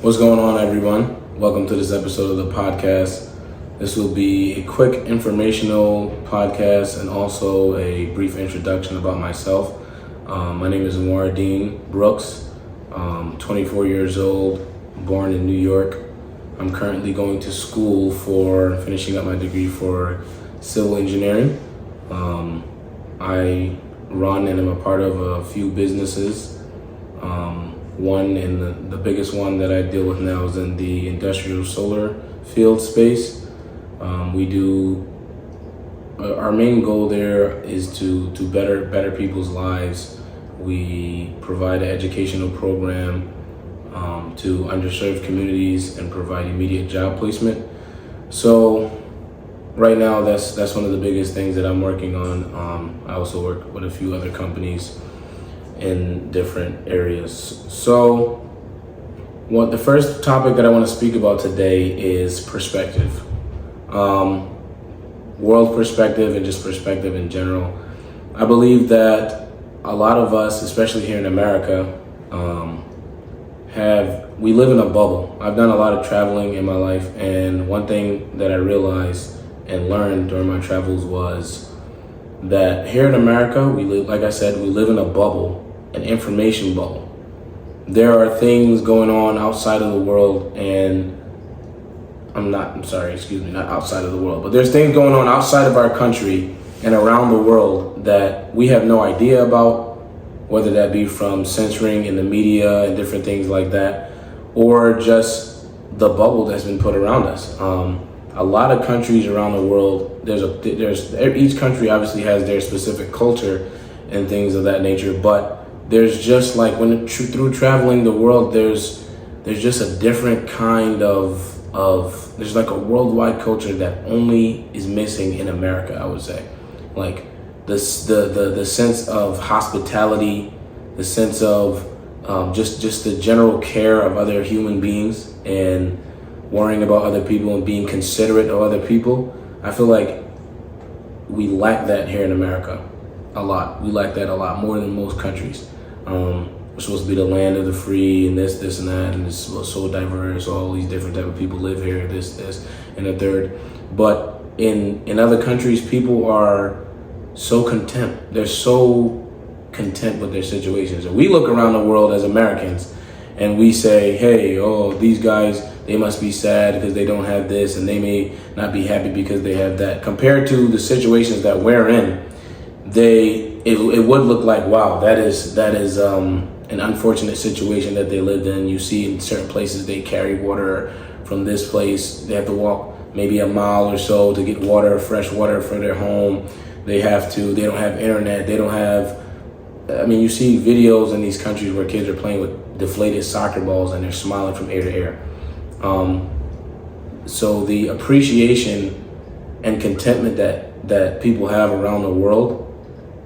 What's going on, everyone? Welcome to this episode of the podcast. This will be a quick informational podcast and also a brief introduction about myself. My name is Anwarud-deen Brooks. 24 years old, born in New York. I'm currently going to school for finishing up my degree for civil engineering. I run and am a part of a few businesses. One and the biggest one that I deal with now is in the industrial solar field space. Our main goal there is to better people's lives. We provide an educational program to underserved communities and provide immediate job placement. So right now, that's one of the biggest things that I'm working on. I also work with a few other companies in different areas. So the first topic that I want to speak about today is perspective. World perspective and just perspective in general. I believe that a lot of us, especially here in America, we live in a bubble. I've done a lot of traveling in my life, and one thing that I realized and learned during my travels was that here in America, we live in a bubble, an information bubble. There are things going on outside of the world, and not outside of the world, but there's things going on outside of our country and around the world that we have no idea about, whether that be from censoring in the media and different things like that, or just the bubble that's been put around us. A lot of countries around the world, each country obviously has their specific culture and things of that nature, but there's just like through traveling the world, there's just a different kind of there's like a worldwide culture that only is missing in America, I would say. Like the sense of hospitality, the sense of just the general care of other human beings and worrying about other people and being considerate of other people. I feel like we lack that here in America a lot. We lack that a lot more than most countries. We're supposed to be the land of the free and this and that, and it's so diverse. All these different type of people live here, this and the third. But in other countries, people are so content. They're so content with their situations. And we look around the world as Americans and we say, hey, these guys, they must be sad because they don't have this, and they may not be happy because they have that. Compared to the situations that we're in, it would look like, wow, that is an unfortunate situation that they lived in. You see in certain places they carry water from this place. They have to walk maybe a mile or so to get water, fresh water for their home. They don't have internet. You see videos in these countries where kids are playing with deflated soccer balls and they're smiling from ear to ear. So the appreciation and contentment that people have around the world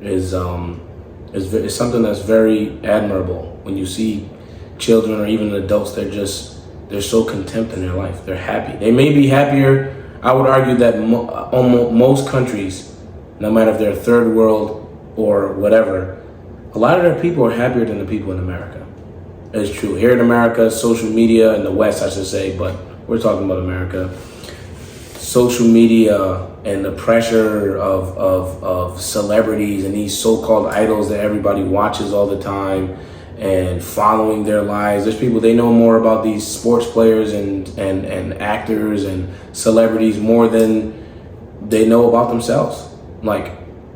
is something that's very admirable. When you see children or even adults, they're so content in their life. They're happy. They may be happier. I would argue that most countries, no matter if they're third world or whatever, a lot of their people are happier than the people in America. It's true. Here in America, social media, in the West, I should say, but we're talking about America. Social media and the pressure of celebrities and these so-called idols that everybody watches all the time and following their lives. There's people, they know more about these sports players and actors and celebrities more than they know about themselves. Like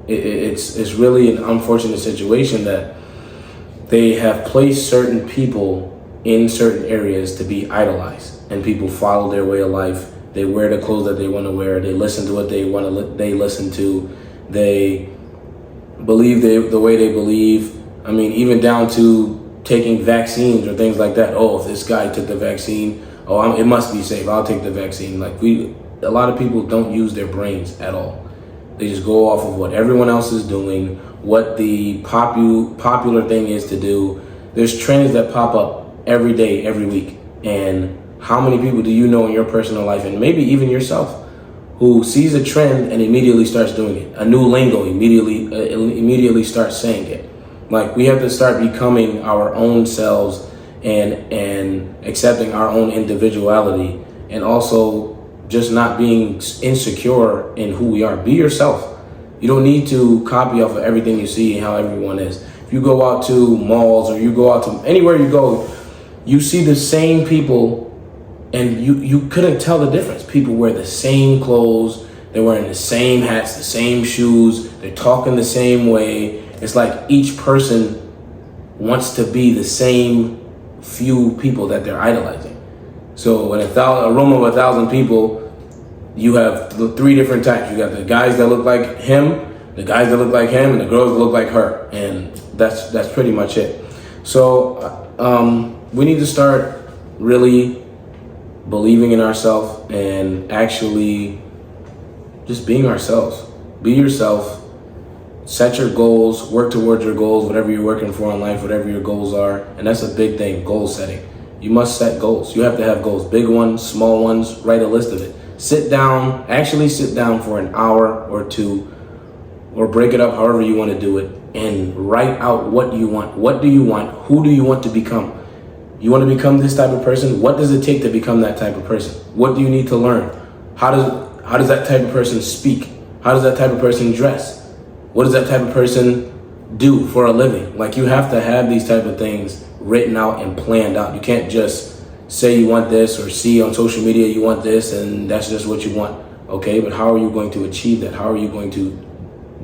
it's really an unfortunate situation that they have placed certain people in certain areas to be idolized, and people follow their way of life. They wear the clothes that they want to wear. They listen to what they listen to. They believe the way they believe. I mean, even down to taking vaccines or things like that. Oh, if this guy took the vaccine, it must be safe. I'll take the vaccine. A lot of people don't use their brains at all. They just go off of what everyone else is doing, what the popular thing is to do. There's trends that pop up every day, every week, and how many people do you know in your personal life, and maybe even yourself, who sees a trend and immediately starts doing it? A new lingo, immediately starts saying it. Like, we have to start becoming our own selves and accepting our own individuality, and also just not being insecure in who we are. Be yourself. You don't need to copy off of everything you see and how everyone is. If you go out to malls or you go out to anywhere you go, you see the same people and you couldn't tell the difference. People wear the same clothes, they're wearing the same hats, the same shoes, they're talking the same way. It's like each person wants to be the same few people that they're idolizing. So in a room of 1,000 people, you have three different types. You got the guys that look like him, the guys that look like him, and the girls that look like her. And that's pretty much it. So we need to start really believing in ourselves and actually just being ourselves. Be yourself. Set your goals, work towards your goals, whatever you're working for in life, whatever your goals are. And that's a big thing, goal setting. You must set goals. You have to have goals, big ones, small ones, write a list of it. Actually sit down for an hour or two, or break it up however you want to do it, and write out what you want. What do you want? Who do you want to become? You want to become this type of person? What does it take to become that type of person? What do you need to learn? How does that type of person speak? How does that type of person dress? What does that type of person do for a living? Like, you have to have these type of things written out and planned out. You can't just say you want this or see on social media you want this and that's just what you want. Okay, but how are you going to achieve that? How are you going to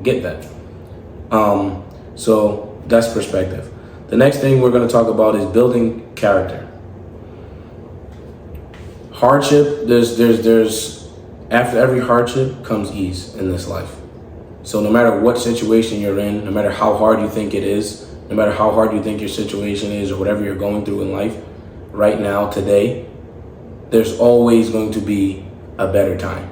get that? So that's perspective. The next thing we're going to talk about is building character. Hardship, there's after every hardship comes ease in this life. So no matter what situation you're in, no matter how hard you think it is, no matter how hard you think your situation is or whatever you're going through in life right now, today, there's always going to be a better time.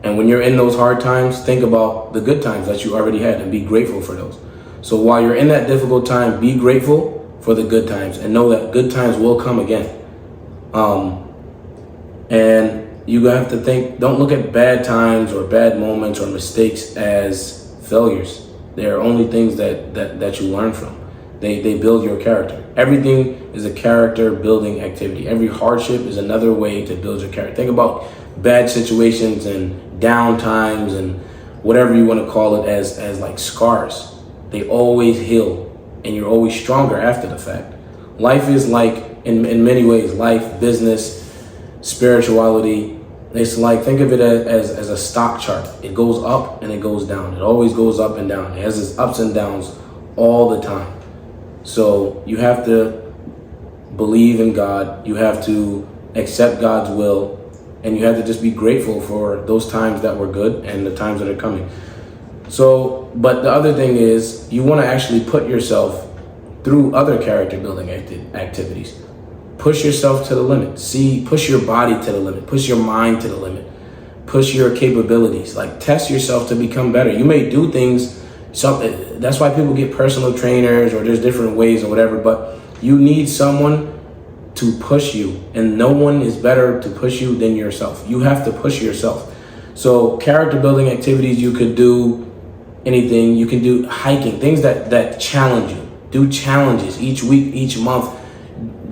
And when you're in those hard times, think about the good times that you already had and be grateful for those. So while you're in that difficult time, be grateful for the good times and know that good times will come again. And you have to think, don't look at bad times or bad moments or mistakes as failures. They're only things that you learn from. They build your character. Everything is a character building activity. Every hardship is another way to build your character. Think about bad situations and down times and whatever you want to call it as like scars. They always heal and you're always stronger after the fact. Life is like, in many ways, life, business, spirituality, it's like, think of it as a stock chart. It goes up and it goes down. It always goes up and down. It has its ups and downs all the time. So you have to believe in God. You have to accept God's will. And you have to just be grateful for those times that were good and the times that are coming. So, but the other thing is, you want to actually put yourself through other character building activities. Push yourself to the limit. Push your body to the limit. Push your mind to the limit. Push your capabilities. Like, test yourself to become better. You may do things. That's why people get personal trainers or there's different ways or whatever. But you need someone to push you, and no one is better to push you than yourself. You have to push yourself. So, character building activities, you could do anything. You can do hiking, things that challenge you. Do challenges each week, each month.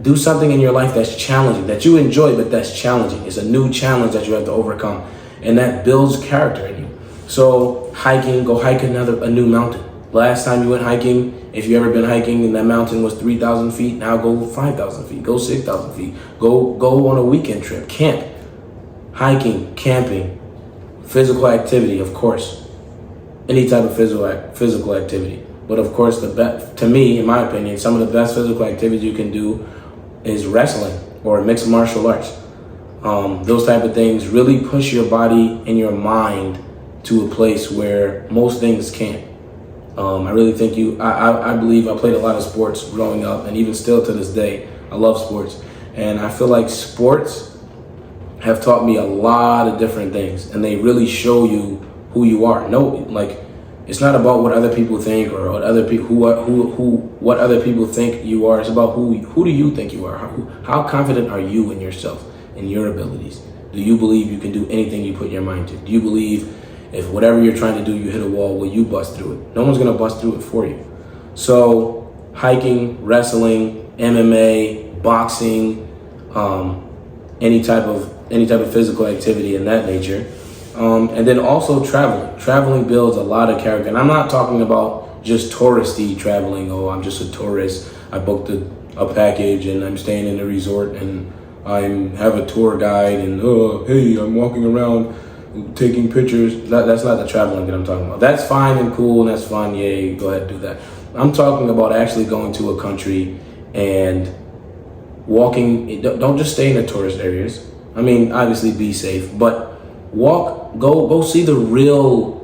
Do something in your life that's challenging, that you enjoy, but that's challenging. It's a new challenge that you have to overcome, and that builds character in you. So hiking, go hike a new mountain. Last time you went hiking, if you ever been hiking and that mountain was 3,000 feet, now go 5,000 feet, go 6,000 feet, go on a weekend trip, camp, hiking, camping, physical activity, of course, any type of physical activity. But of course, to me, in my opinion, some of the best physical activities you can do is wrestling or mixed martial arts. Those type of things really push your body and your mind to a place where most things can't. I really think I believe I played a lot of sports growing up, and even still to this day, I love sports. And I feel like sports have taught me a lot of different things, and they really show you who you are. It's not about what other people think or what other people what other people think you are. It's about who do you think you are? How confident are you in yourself and your abilities? Do you believe you can do anything you put your mind to? Do you believe if whatever you're trying to do, you hit a wall, will you bust through it? No one's gonna bust through it for you. So hiking, wrestling, MMA, boxing, any type of physical activity in that nature. And then also traveling. Traveling builds a lot of character. And I'm not talking about just touristy traveling. Oh, I'm just a tourist. I booked a package and I'm staying in a resort and I have a tour guide and, oh, hey, I'm walking around taking pictures. That's not the traveling that I'm talking about. That's fine and cool and that's fine. Yay, go ahead and do that. I'm talking about actually going to a country and walking. Don't just stay in the tourist areas. I mean, obviously be safe, but go see the real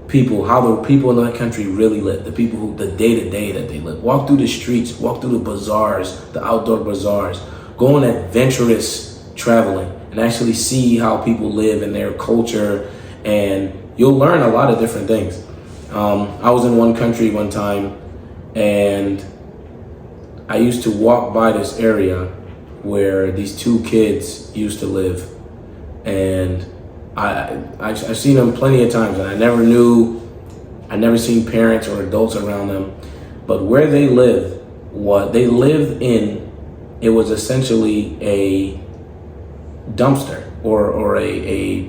people, how the people in that country really live, the people who, the day-to-day that they live. Walk through the streets, walk through the bazaars, the outdoor bazaars. Go on adventurous traveling and actually see how people live in their culture, and you'll learn a lot of different things. I was in one country one time, and I used to walk by this area where these two kids used to live, and I've seen them plenty of times, and I never seen parents or adults around them. But where they lived, what they lived in, it was essentially a dumpster or a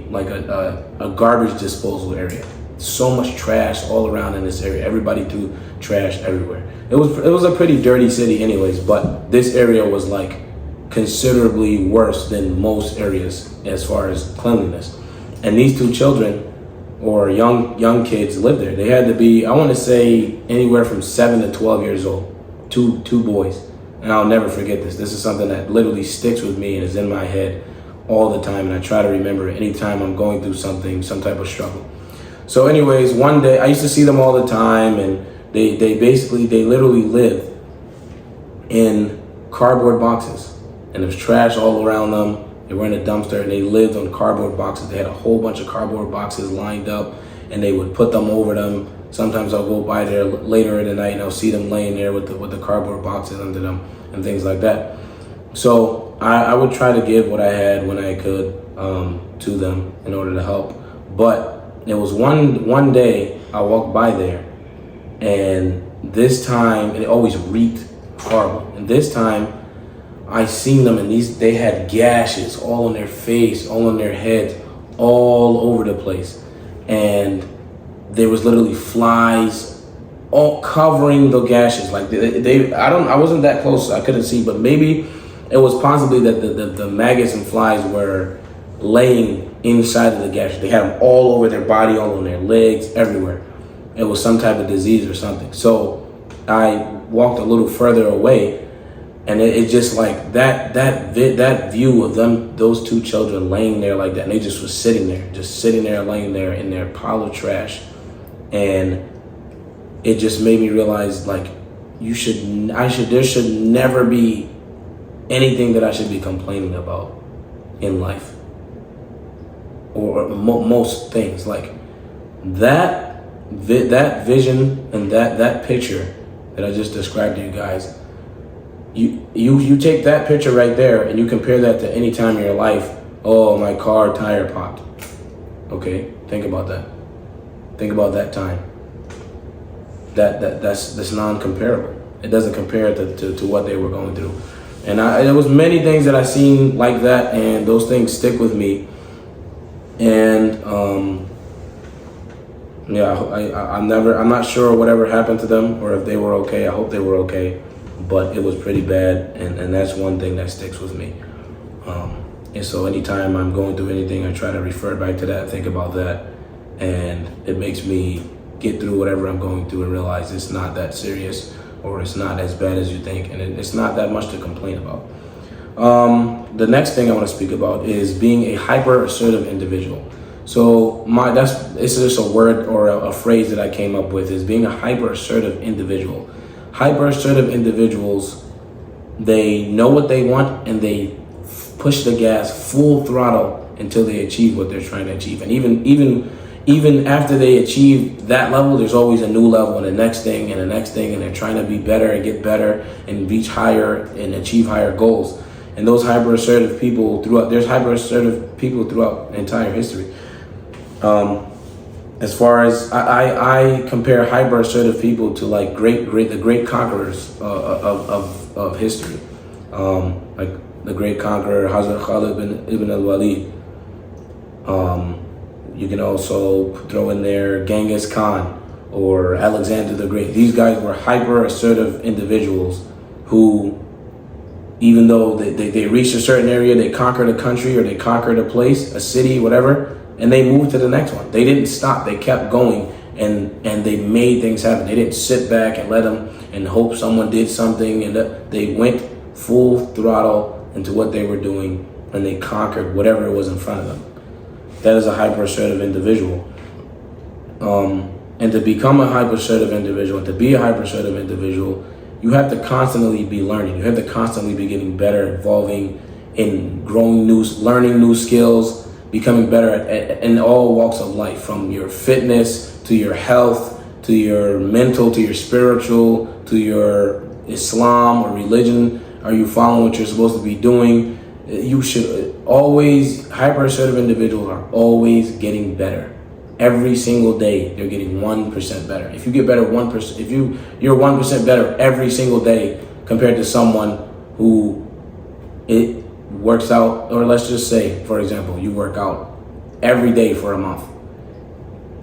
garbage disposal area. So much trash all around in this area. Everybody threw trash everywhere. It was a pretty dirty city anyways, but this area was like considerably worse than most areas as far as cleanliness. And these two children or young kids lived there. They had to be, I want to say, anywhere from 7 to 12 years old. Two boys. And I'll never forget this. This is something that literally sticks with me and is in my head all the time, and I try to remember it anytime I'm going through something, some type of struggle. So anyways, one day, I used to see them all the time, and they literally lived in cardboard boxes. And there's trash all around them. They were in a dumpster, and they lived on cardboard boxes. They had a whole bunch of cardboard boxes lined up, and they would put them over them. Sometimes I'll go by there later in the night, and I'll see them laying there with the cardboard boxes under them and things like that. So I would try to give what I had when I could to them in order to help. But it was one day I walked by there, and this time it always reeked horrible. And this time I seen them, and they had gashes all on their face, all on their heads, all over the place, and there was literally flies all covering the gashes. Like I wasn't that close, so I couldn't see, but maybe it was possibly that the maggots and flies were laying inside of the gashes. They had them all over their body, all on their legs, everywhere. It was some type of disease or something. So I walked a little further away, and it just like that view of them, those two children laying there like that, and they just was sitting there, laying there in their pile of trash, and it just made me realize like there should never be anything that I should be complaining about in life, or most things. Like that vision and that picture that I just described to you guys. You take that picture right there and you compare that to any time in your life. Oh, my car tire popped. Okay, think about that. Think about that time. That's non-comparable. It doesn't compare to what they were going through. And there was many things that I seen like that, and those things stick with me. And I'm not sure whatever happened to them or if they were okay. I hope they were okay, but it was pretty bad, and that's one thing that sticks with me. And so anytime I'm going through anything, I try to refer back to that, think about that, and it makes me get through whatever I'm going through and realize it's not that serious, or it's not as bad as you think, and it's not that much to complain about. The next thing I want to speak about is being a hyper-assertive individual. So it's just a word or a phrase that I came up with, is being a hyper-assertive individual. Hyper-assertive individuals, they know what they want and they push the gas full throttle until they achieve what they're trying to achieve. And even after they achieve that level, there's always a new level and the next thing and the next thing, and they're trying to be better and get better and reach higher and achieve higher goals. And those hyper-assertive people there's hyper-assertive people throughout entire history. As far as I compare hyper-assertive people to like the great conquerors of history. like the great conqueror Hazrat Khalid ibn al-Walid. You can also throw in there Genghis Khan or Alexander the Great. These guys were hyper assertive individuals who, even though they reached a certain area, they conquered a country or they conquered a place, a city, whatever, and they moved to the next one. They didn't stop. They kept going, and they made things happen. They didn't sit back and let them and hope someone did something, and they went full throttle into what they were doing, and they conquered whatever it was in front of them. That is a hyper assertive individual. And to become a hyper assertive individual, and to be a hyper assertive individual, you have to constantly be learning. You have to constantly be getting better, evolving, in growing learning new skills, becoming better in all walks of life, from your fitness to your health, to your mental, to your spiritual, to your Islam or religion. Are you following what you're supposed to be doing? You should always, hyper assertive individuals are always getting better. Every single day, they're getting 1% better. If you get better 1%, if you're 1% better every single day compared to someone who it works out, or let's just say, for example, you work out every day for a month,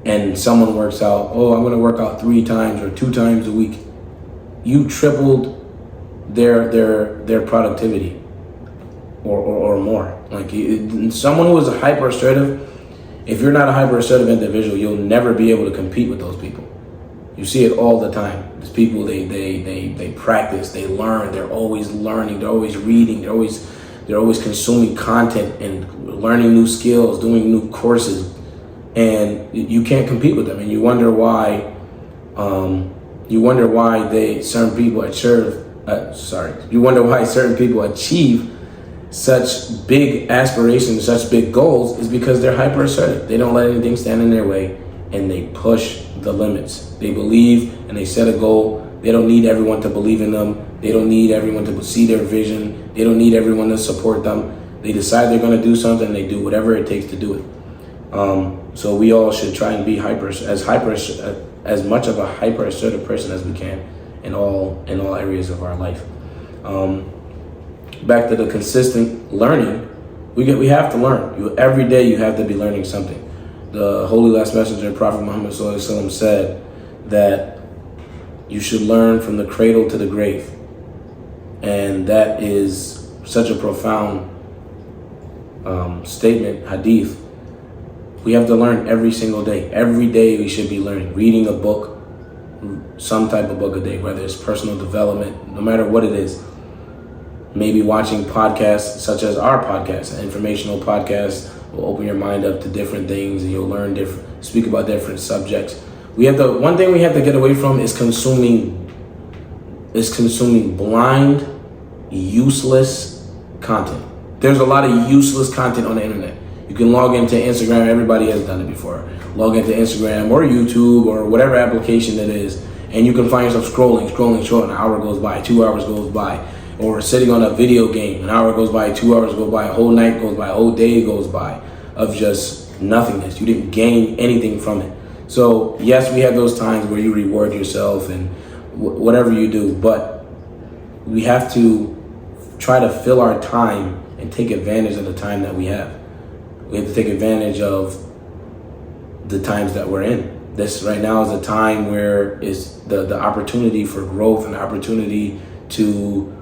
and someone works out, oh, I'm going to work out 3 times or 2 times a week. You tripled their productivity, or more. Like someone who is a hyper assertive. If you're not a hyper assertive individual, you'll never be able to compete with those people. You see it all the time. These people, they practice, they learn, they're always learning, they're always reading, they're always consuming content and learning new skills, doing new courses, and you can't compete with them. And you wonder why. You wonder why certain people achieve such big aspirations, such big goals, is because they're hyper assertive. They don't let anything stand in their way, and they push the limits. They believe and they set a goal. They don't need everyone to believe in them. They don't need everyone to see their vision. They don't need everyone to support them. They decide they're going to do something, and they do whatever it takes to do it. So we all should try and be as much of a hyper assertive person as we can in all areas of our life. Back to the consistent learning, we have to learn. Every day you have to be learning something. The Holy Last Messenger, Prophet Muhammad ﷺ, said that you should learn from the cradle to the grave. And that is such a profound statement, hadith. We have to learn every single day. Every day we should be learning, reading a book, some type of book a day, whether it's personal development, no matter what it is. Maybe watching podcasts such as our podcast, an informational podcast, will open your mind up to different things, and you'll learn speak about different subjects. One thing we have to get away from is consuming blind, useless content. There's a lot of useless content on the internet. You can log into Instagram. Everybody has done it before. Log into Instagram or YouTube or whatever application it is, and you can find yourself scrolling. An hour goes by, 2 hours goes by. Or sitting on a video game, an hour goes by, 2 hours go by, a whole night goes by, a whole day goes by of just nothingness. You didn't gain anything from it. So yes, we have those times where you reward yourself and whatever you do, but we have to try to fill our time and take advantage of the time that we have. We have to take advantage of the times that we're in. This right now is a time where it's the opportunity for growth and the opportunity to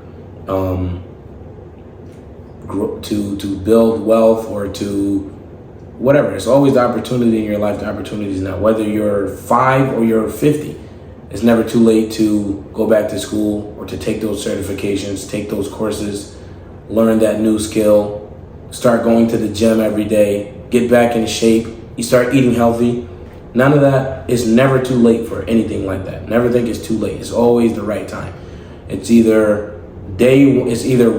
build wealth or to whatever. It's always the opportunity in your life. The opportunity is now. Whether you're 5 or you're 50, it's never too late to go back to school or to take those certifications, take those courses, learn that new skill, start going to the gym every day, get back in shape, you start eating healthy. None of that is never too late for anything like that. Never think it's too late. It's always the right time. It's either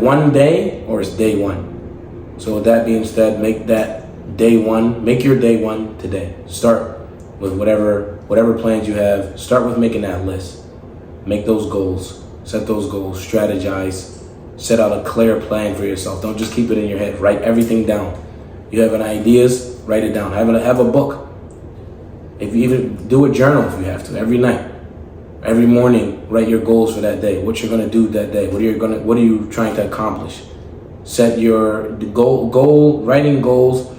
one day or it's day one. So with that being said, make your day one today. Start with whatever plans you have. Start with making that list. Make those goals. Set those goals. Strategize. Set out a clear plan for yourself. Don't just keep it in your head. Write everything down. You have ideas, write it down. Have a book. If you even do a journal if you have to, every night. Every morning, write your goals for that day. What you're gonna do that day. What are you trying to accomplish? Set your goal. Writing goals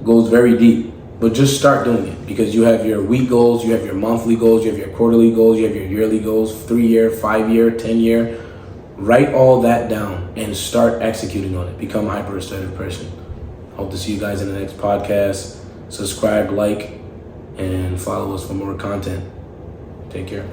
goes very deep, but just start doing it, because you have your week goals, you have your monthly goals, you have your quarterly goals, you have your yearly goals, 3-year, 5-year, 10-year. Write all that down and start executing on it. Become a hyper-assertive person. Hope to see you guys in the next podcast. Subscribe, like, and follow us for more content. Take care.